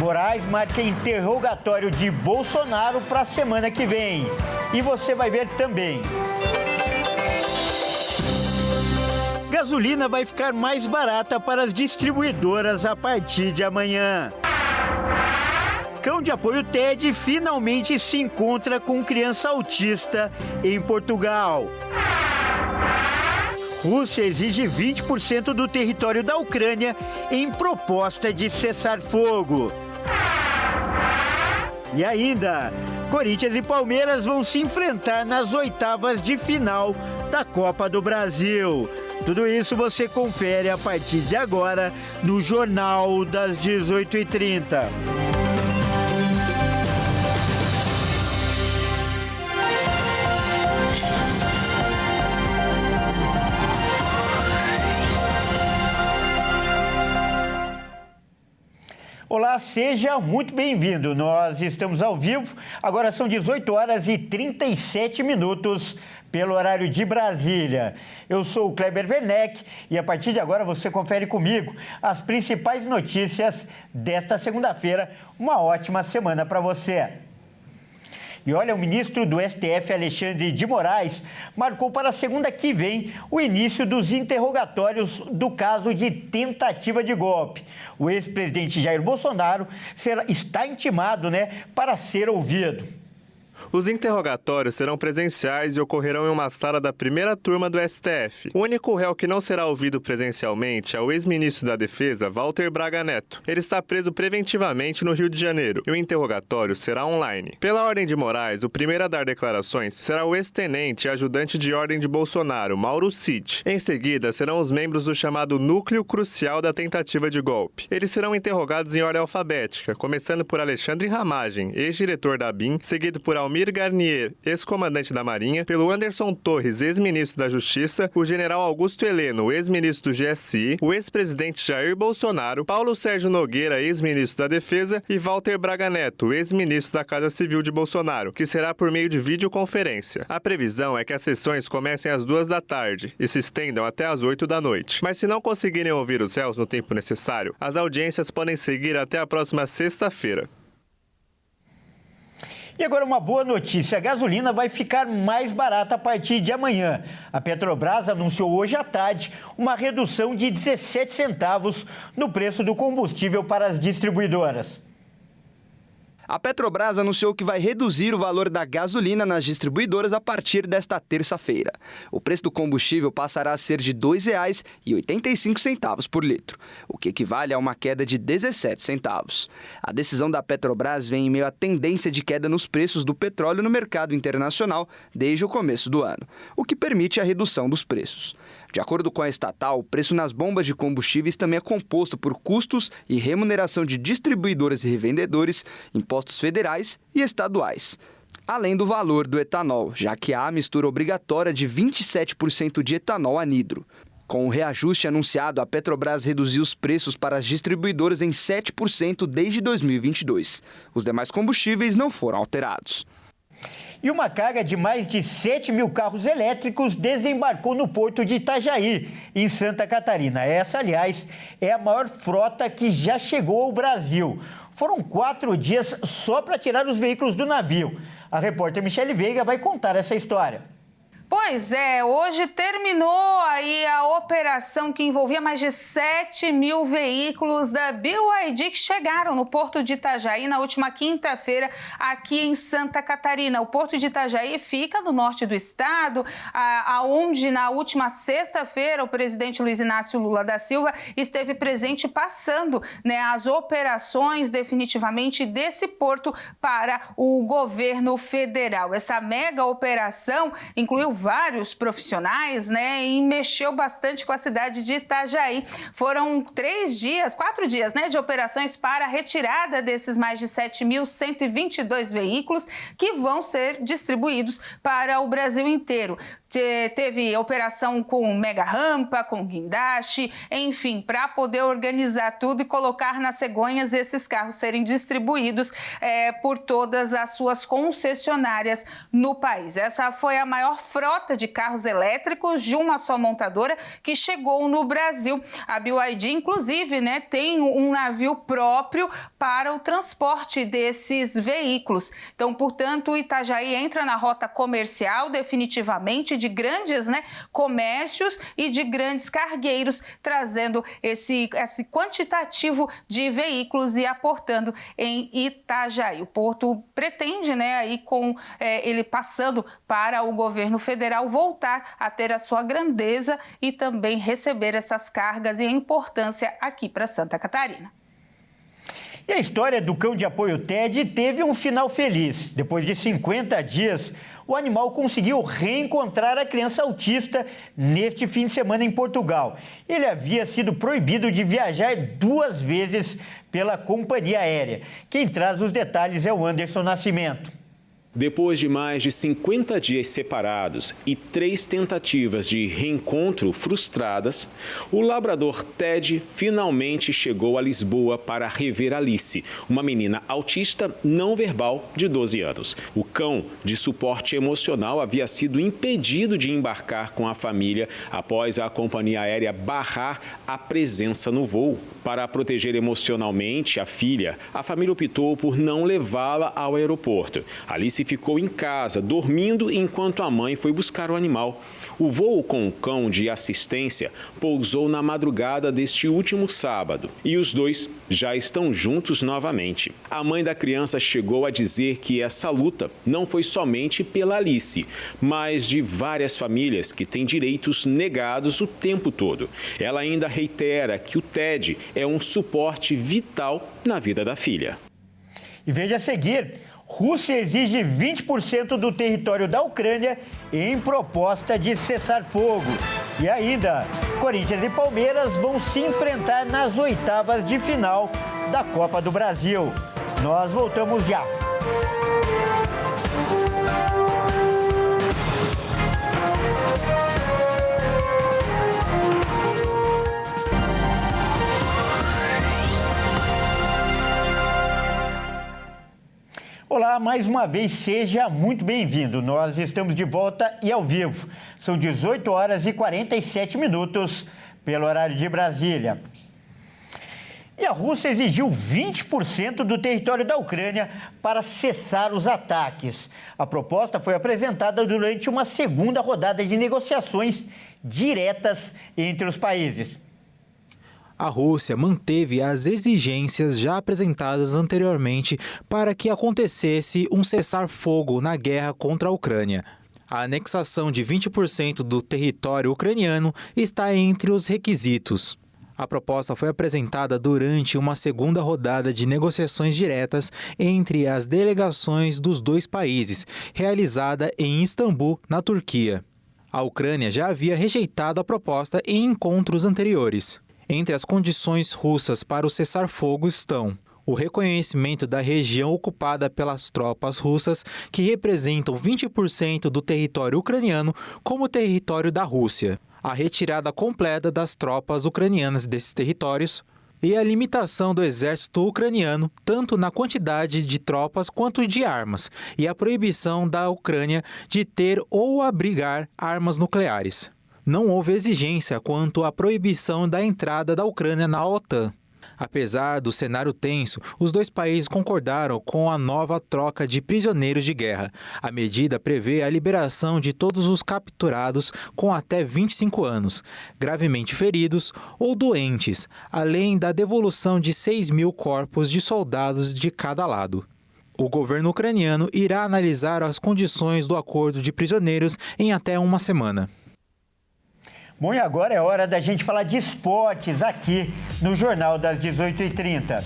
Moraes marca interrogatório de Bolsonaro para a semana que vem. E você vai ver também. Gasolina vai ficar mais barata para as distribuidoras a partir de amanhã. Cão de apoio TED finalmente se encontra com criança autista em Portugal. Rússia exige 20% do território da Ucrânia em proposta de cessar-fogo. E ainda, Corinthians e Palmeiras vão se enfrentar nas oitavas de final da Copa do Brasil. Tudo isso você confere a partir de agora no Jornal das 18h30. Olá, seja muito bem-vindo. Nós estamos ao vivo, agora são 18h37 pelo horário de Brasília. Eu sou o Kleber Werneck e a partir de agora você confere comigo as principais notícias desta segunda-feira. Uma ótima semana para você. E olha, o ministro do STF, Alexandre de Moraes, marcou para a segunda que vem o início dos interrogatórios do caso de tentativa de golpe. O ex-presidente Jair Bolsonaro está intimado, para ser ouvido. Os interrogatórios serão presenciais e ocorrerão em uma sala da primeira turma do STF. O único réu que não será ouvido presencialmente é o ex-ministro da Defesa, Walter Braga Neto. Ele está preso preventivamente no Rio de Janeiro e o interrogatório será online. Pela ordem de Moraes, o primeiro a dar declarações será o ex-tenente e ajudante de ordem de Bolsonaro, Mauro Cid. Em seguida, serão os membros do chamado Núcleo Crucial da Tentativa de Golpe. Eles serão interrogados em ordem alfabética, começando por Alexandre Ramagem, ex-diretor da ABIN, seguido por Almir Garnier, ex-comandante da Marinha, pelo Anderson Torres, ex-ministro da Justiça, o general Augusto Heleno, ex-ministro do GSI, o ex-presidente Jair Bolsonaro, Paulo Sérgio Nogueira, ex-ministro da Defesa, e Walter Braga Neto, ex-ministro da Casa Civil de Bolsonaro, que será por meio de videoconferência. A previsão é que as sessões comecem às 14h e se estendam até às 20h. Mas se não conseguirem ouvir os réus no tempo necessário, as audiências podem seguir até a próxima sexta-feira. E agora uma boa notícia, a gasolina vai ficar mais barata a partir de amanhã. A Petrobras anunciou hoje à tarde uma redução de 17 centavos no preço do combustível para as distribuidoras. A Petrobras anunciou que vai reduzir o valor da gasolina nas distribuidoras a partir desta terça-feira. O preço do combustível passará a ser de R$ 2,85 por litro, o que equivale a uma queda de 17 centavos. A decisão da Petrobras vem em meio à tendência de queda nos preços do petróleo no mercado internacional desde o começo do ano, o que permite a redução dos preços. De acordo com a estatal, o preço nas bombas de combustíveis também é composto por custos e remuneração de distribuidoras e revendedores, impostos federais e estaduais, além do valor do etanol, já que há a mistura obrigatória de 27% de etanol anidro. Com o reajuste anunciado, a Petrobras reduziu os preços para as distribuidoras em 7% desde 2022. Os demais combustíveis não foram alterados. E uma carga de mais de 7 mil carros elétricos desembarcou no porto de Itajaí, em Santa Catarina. Essa, aliás, é a maior frota que já chegou ao Brasil. Foram 4 dias só para tirar os veículos do navio. A repórter Michele Veiga vai contar essa história. Pois é, hoje terminou aí a operação que envolvia mais de 7 mil veículos da BYD que chegaram no Porto de Itajaí na última quinta-feira aqui em Santa Catarina. O Porto de Itajaí fica no norte do estado, aonde na última sexta-feira o presidente Luiz Inácio Lula da Silva esteve presente passando, as operações definitivamente desse porto para o governo federal. Essa mega operação incluiu vários profissionais, e mexeu bastante com a cidade de Itajaí. Foram 4 dias, de operações para a retirada desses mais de 7.122 veículos que vão ser distribuídos para o Brasil inteiro. Teve operação com mega rampa, com guindaste, enfim, para poder organizar tudo e colocar nas cegonhas esses carros serem distribuídos por todas as suas concessionárias no país. Essa foi a maior frota frota de carros elétricos de uma só montadora que chegou no Brasil. A BYD, inclusive, tem um navio próprio para o transporte desses veículos. Então, portanto, o Itajaí entra na rota comercial definitivamente de grandes comércios e de grandes cargueiros, trazendo esse quantitativo de veículos e aportando em Itajaí. O porto pretende, aí com ele passando para o governo federal, voltar a ter a sua grandeza e também receber essas cargas e a importância aqui para Santa Catarina. E a história do cão de apoio TED teve um final feliz. Depois de 50 dias, o animal conseguiu reencontrar a criança autista neste fim de semana em Portugal. Ele havia sido proibido de viajar 2 vezes pela companhia aérea. Quem traz os detalhes é o Anderson Nascimento. Depois de mais de 50 dias separados e 3 tentativas de reencontro frustradas, o labrador Ted finalmente chegou a Lisboa para rever Alice, uma menina autista não verbal de 12 anos. O cão de suporte emocional havia sido impedido de embarcar com a família após a companhia aérea barrar a presença no voo. Para proteger emocionalmente a filha, a família optou por não levá-la ao aeroporto. Alice ficou em casa, dormindo enquanto a mãe foi buscar o animal. O voo com o cão de assistência pousou na madrugada deste último sábado e os dois já estão juntos novamente. A mãe da criança chegou a dizer que essa luta não foi somente pela Alice, mas de várias famílias que têm direitos negados o tempo todo. Ela ainda reitera que o TED é um suporte vital na vida da filha. E veja a seguir. Rússia exige 20% do território da Ucrânia em proposta de cessar fogo. E ainda, Corinthians e Palmeiras vão se enfrentar nas oitavas de final da Copa do Brasil. Nós voltamos já. Olá, mais uma vez, seja muito bem-vindo. Nós estamos de volta e ao vivo. São 18 horas e 47 minutos pelo horário de Brasília. E a Rússia exigiu 20% do território da Ucrânia para cessar os ataques. A proposta foi apresentada durante uma segunda rodada de negociações diretas entre os países. A Rússia manteve as exigências já apresentadas anteriormente para que acontecesse um cessar-fogo na guerra contra a Ucrânia. A anexação de 20% do território ucraniano está entre os requisitos. A proposta foi apresentada durante uma segunda rodada de negociações diretas entre as delegações dos dois países, realizada em Istambul, na Turquia. A Ucrânia já havia rejeitado a proposta em encontros anteriores. Entre as condições russas para o cessar-fogo estão o reconhecimento da região ocupada pelas tropas russas, que representam 20% do território ucraniano, como território da Rússia, a retirada completa das tropas ucranianas desses territórios e a limitação do exército ucraniano, tanto na quantidade de tropas quanto de armas, e a proibição da Ucrânia de ter ou abrigar armas nucleares. Não houve exigência quanto à proibição da entrada da Ucrânia na OTAN. Apesar do cenário tenso, os dois países concordaram com a nova troca de prisioneiros de guerra. A medida prevê a liberação de todos os capturados com até 25 anos, gravemente feridos ou doentes, além da devolução de 6.000 corpos de soldados de cada lado. O governo ucraniano irá analisar as condições do acordo de prisioneiros em até uma semana. Bom, e agora é hora da gente falar de esportes aqui no Jornal das 18h30.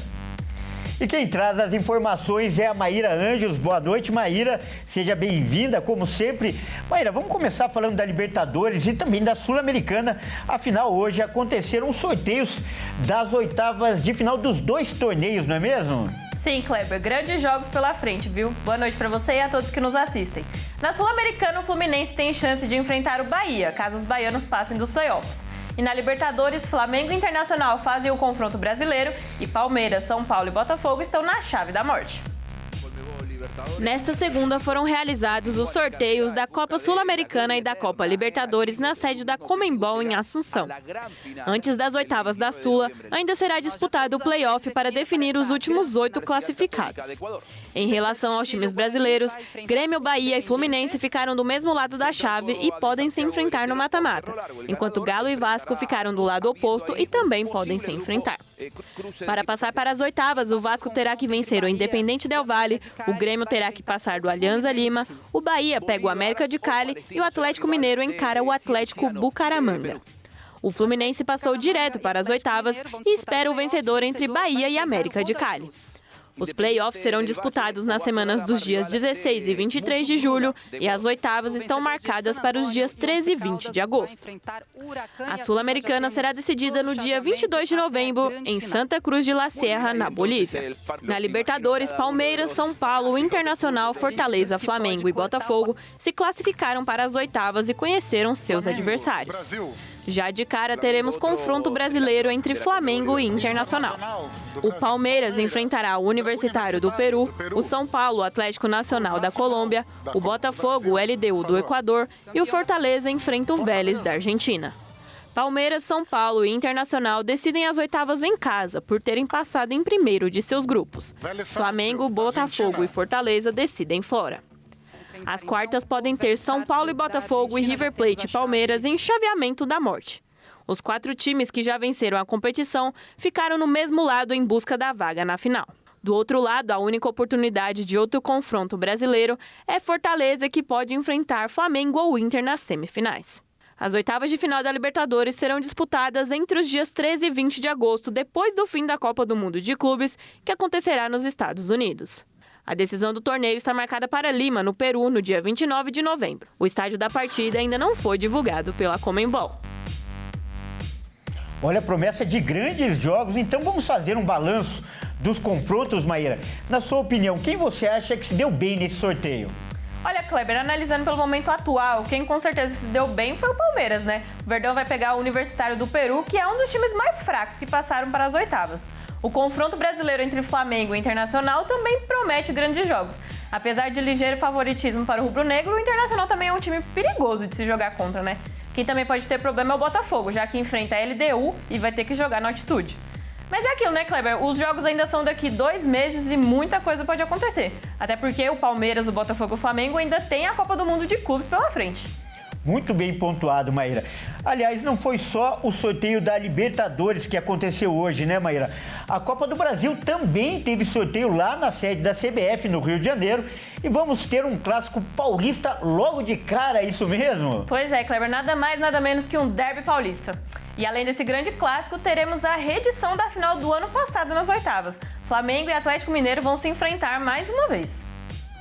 E quem traz as informações é a Maíra Anjos. Boa noite, Maíra. Seja bem-vinda, como sempre. Maíra, vamos começar falando da Libertadores e também da Sul-Americana. Afinal, hoje aconteceram os sorteios das oitavas de final dos dois torneios, não é mesmo? Sim, Kleber, grandes jogos pela frente, viu? Boa noite para você e a todos que nos assistem. Na Sul-Americana, o Fluminense tem chance de enfrentar o Bahia, caso os baianos passem dos playoffs. E na Libertadores, Flamengo e Internacional fazem o confronto brasileiro e Palmeiras, São Paulo e Botafogo estão na chave da morte. Nesta segunda foram realizados os sorteios da Copa Sul-Americana e da Copa Libertadores na sede da Conmebol em Assunção. Antes das oitavas da Sula, ainda será disputado o play-off para definir os últimos 8 classificados. Em relação aos times brasileiros, Grêmio, Bahia e Fluminense ficaram do mesmo lado da chave e podem se enfrentar no mata-mata, enquanto Galo e Vasco ficaram do lado oposto e também podem se enfrentar. Para passar para as oitavas, o Vasco terá que vencer o Independente Del Valle, o Grêmio terá que passar do Alianza Lima, o Bahia pega o América de Cali e o Atlético Mineiro encara o Atlético Bucaramanga. O Fluminense passou direto para as oitavas e espera o vencedor entre Bahia e América de Cali. Os play-offs serão disputados nas semanas dos dias 16 e 23 de julho e as oitavas estão marcadas para os dias 13 e 20 de agosto. A Sul-Americana será decidida no dia 22 de novembro, em Santa Cruz de la Sierra, na Bolívia. Na Libertadores, Palmeiras, São Paulo, Internacional, Fortaleza, Flamengo e Botafogo se classificaram para as oitavas e conheceram seus adversários. Já de cara, teremos confronto brasileiro entre Flamengo e Internacional. O Palmeiras enfrentará o Universitário do Peru, o São Paulo, o Atlético Nacional da Colômbia, o Botafogo, o LDU do Equador e o Fortaleza enfrenta o Vélez da Argentina. Palmeiras, São Paulo e Internacional decidem as oitavas em casa, por terem passado em primeiro de seus grupos. Flamengo, Botafogo e Fortaleza decidem fora. As quartas podem ter São Paulo e Botafogo e River Plate e Palmeiras em chaveamento da morte. Os 4 times que já venceram a competição ficaram no mesmo lado em busca da vaga na final. Do outro lado, a única oportunidade de outro confronto brasileiro é Fortaleza, que pode enfrentar Flamengo ou Inter nas semifinais. As oitavas de final da Libertadores serão disputadas entre os dias 13 e 20 de agosto, depois do fim da Copa do Mundo de Clubes, que acontecerá nos Estados Unidos. A decisão do torneio está marcada para Lima, no Peru, no dia 29 de novembro. O estádio da partida ainda não foi divulgado pela Conmebol. Olha, promessa de grandes jogos, então vamos fazer um balanço dos confrontos, Maíra. Na sua opinião, quem você acha que se deu bem nesse sorteio? Olha, Kleber, analisando pelo momento atual, quem com certeza se deu bem foi o Palmeiras, né? O Verdão vai pegar o Universitário do Peru, que é um dos times mais fracos que passaram para as oitavas. O confronto brasileiro entre Flamengo e Internacional também promete grandes jogos. Apesar de ligeiro favoritismo para o rubro-negro, o Internacional também é um time perigoso de se jogar contra, né? Quem também pode ter problema é o Botafogo, já que enfrenta a LDU e vai ter que jogar na altitude. Mas é aquilo, né, Kleber? Os jogos ainda são daqui 2 meses e muita coisa pode acontecer. Até porque o Palmeiras, o Botafogo e o Flamengo ainda tem a Copa do Mundo de Clubes pela frente. Muito bem pontuado, Maíra. Aliás, não foi só o sorteio da Libertadores que aconteceu hoje, né, Maíra? A Copa do Brasil também teve sorteio lá na sede da CBF, no Rio de Janeiro. E vamos ter um clássico paulista logo de cara, é isso mesmo? Pois é, Kleber, nada mais, nada menos que um derby paulista. E além desse grande clássico, teremos a reedição da final do ano passado nas oitavas. Flamengo e Atlético Mineiro vão se enfrentar mais uma vez.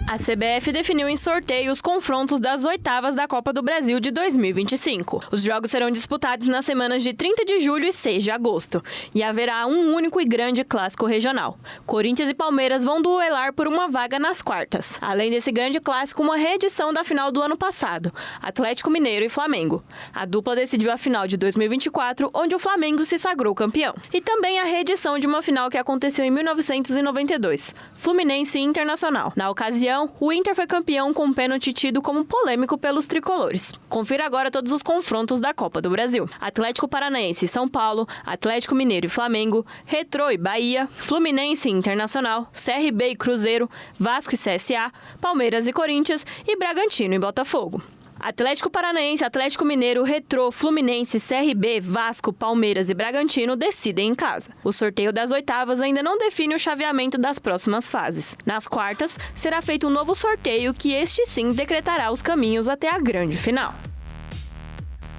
A CBF definiu em sorteio os confrontos das oitavas da Copa do Brasil de 2025. Os jogos serão disputados nas semanas de 30 de julho e 6 de agosto. E haverá um único e grande clássico regional. Corinthians e Palmeiras vão duelar por uma vaga nas quartas. Além desse grande clássico, uma reedição da final do ano passado, Atlético Mineiro e Flamengo. A dupla decidiu a final de 2024, onde o Flamengo se sagrou campeão. E também a reedição de uma final que aconteceu em 1992, Fluminense e Internacional. Na ocasião, o Inter foi campeão com um pênalti tido como polêmico pelos tricolores. Confira agora todos os confrontos da Copa do Brasil. Atlético Paranaense e São Paulo, Atlético Mineiro e Flamengo, Retrô e Bahia, Fluminense e Internacional, CRB e Cruzeiro, Vasco e CSA, Palmeiras e Corinthians e Bragantino e Botafogo. Atlético Paranaense, Atlético Mineiro, Retrô, Fluminense, CRB, Vasco, Palmeiras e Bragantino decidem em casa. O sorteio das oitavas ainda não define o chaveamento das próximas fases. Nas quartas, será feito um novo sorteio que este sim decretará os caminhos até a grande final.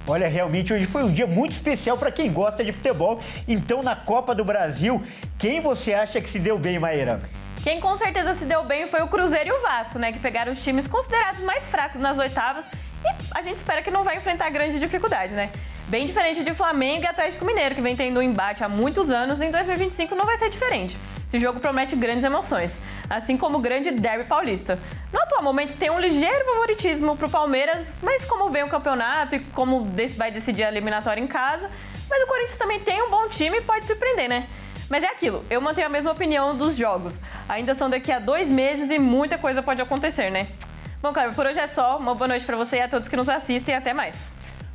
Olha, realmente hoje foi um dia muito especial para quem gosta de futebol. Então, na Copa do Brasil, quem você acha que se deu bem, Maíra? Quem com certeza se deu bem foi o Cruzeiro e o Vasco, né? Que pegaram os times considerados mais fracos nas oitavas e a gente espera que não vai enfrentar grande dificuldade, né? Bem diferente de Flamengo e Atlético Mineiro, que vem tendo um embate há muitos anos, em 2025 não vai ser diferente. Esse jogo promete grandes emoções, assim como o grande derby paulista. No atual momento tem um ligeiro favoritismo para o Palmeiras, mas como vem o campeonato e como vai decidir a eliminatória em casa, mas o Corinthians também tem um bom time e pode surpreender, né? Mas é aquilo, eu mantenho a mesma opinião dos jogos. Ainda são daqui a 2 meses e muita coisa pode acontecer, né? Bom, Cleber, por hoje é só. Uma boa noite para você e a todos que nos assistem. Até mais.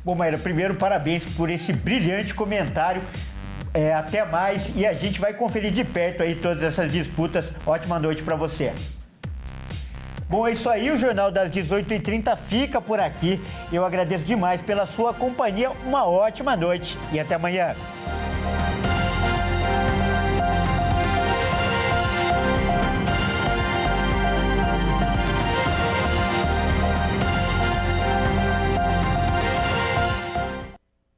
Bom, Maíra, primeiro, parabéns por esse brilhante comentário. Até mais. E a gente vai conferir de perto aí todas essas disputas. Ótima noite para você. Bom, é isso aí. O Jornal das 18h30 fica por aqui. Eu agradeço demais pela sua companhia. Uma ótima noite e até amanhã.